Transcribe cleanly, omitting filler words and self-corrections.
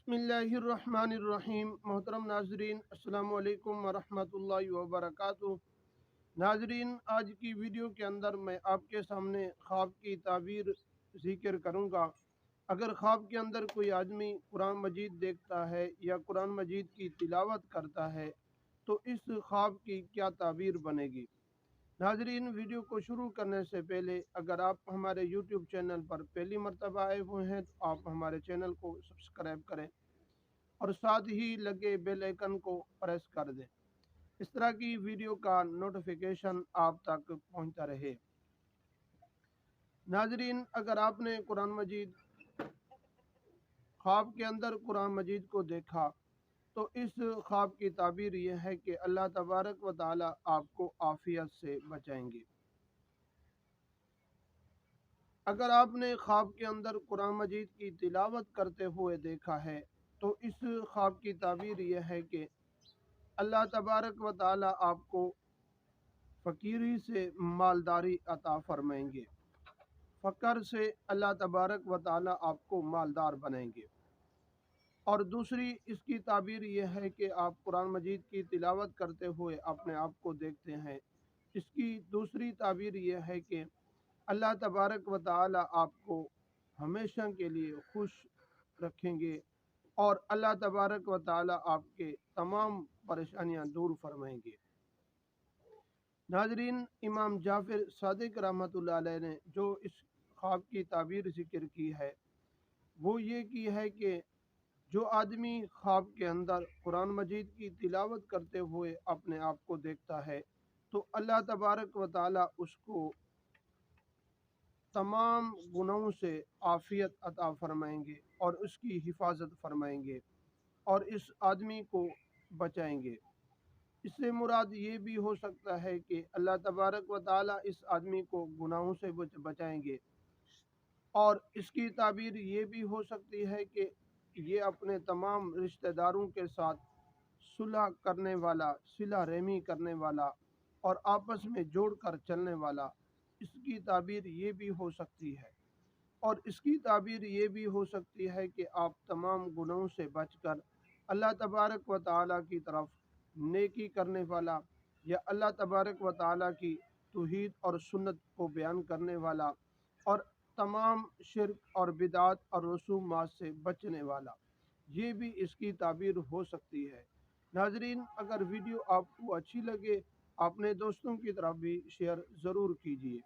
बिस्मिल्लाहिर्रहमानिर्रहीम। मोहतरम नाजरीन, अस्सलाम वालेकुम वरहमतुल्लाहि वबरकातुहू। नाजरीन, आज की वीडियो के अंदर मैं आपके सामने ख्वाब की ताबीर ज़िक्र करूँगा। अगर ख्वाब के अंदर कोई आदमी कुरान मजीद देखता है या कुरान मजीद की तिलावत करता है तो इस ख्वाब की क्या ताबीर बनेगी। नाजरीन, वीडियो को शुरू करने से पहले अगर आप हमारे यूट्यूब चैनल पर पहली मरतबा आए हुए हैं तो आप हमारे चैनल को सब्सक्राइब करें और साथ ही लगे बेल आइकन को प्रेस कर दें। इस तरह की वीडियो का नोटिफिकेशन आप तक पहुंचता रहे। नाजरीन, अगर आपने कुरान मजीद ख्वाब के अंदर कुरान मजीद को देखा तो इस ख्वाब की ताबीर यह है कि अल्लाह तबारक व ताला आपको आफियत से बचाएंगे। अगर आपने ख्वाब के अंदर कुरान मजीद की तिलावत करते हुए देखा है तो इस ख्वाब की ताबीर यह है कि अल्लाह तबारक व ताला आपको फ़कीरी से मालदारी अता फरमाएंगे। फ़कर से अल्लाह तबारक व ताला आपको मालदार बनाएंगे। और दूसरी इसकी ताबीर यह है कि आप कुरान मजीद की तिलावत करते हुए अपने आप को देखते हैं। इसकी दूसरी ताबीर यह है कि अल्लाह तबारक व ताला आपको हमेशा के लिए खुश रखेंगे और अल्लाह तबारक व ताला आपके तमाम परेशानियां दूर फरमाएंगे। नाजरीन, इमाम जाफ़िर सादिक रहमतुल्लाह अलैह ने जो इस ख्वाब की ताबीर ज़िक्र की है वो ये की है कि जो आदमी ख्वाब के अंदर कुरान मजीद की तिलावत करते हुए अपने आप को देखता है तो अल्लाह तबारक व ताला उसको तमाम गुनाहों से आफियत अता फरमाएंगे और उसकी हिफाजत फरमाएंगे और इस आदमी को बचाएंगे। इससे मुराद ये भी हो सकता है कि अल्लाह तबारक व ताला इस आदमी को गुनाहों से बचाएंगे और इसकी ताबीर ये भी हो सकती है कि ये अपने तमाम रिश्तेदारों के साथ सुलह करने वाला, सिला रहमी करने वाला और आपस में जोड़ कर चलने वाला, इसकी ताबीर ये भी हो सकती है। और इसकी ताबीर ये भी हो सकती है कि आप तमाम गुनाहों से बचकर अल्लाह तबारक व ताला की तरफ नेकी करने वाला या अल्लाह तबारक व ताला की तौहीद और सुन्नत को बयान करने वाला और तमाम शिर्क और बिदात और रसूमात से बचने वाला, ये भी इसकी ताबीर हो सकती है। नाजरीन, अगर वीडियो आपको अच्छी लगे अपने दोस्तों की तरफ भी शेयर ज़रूर कीजिए।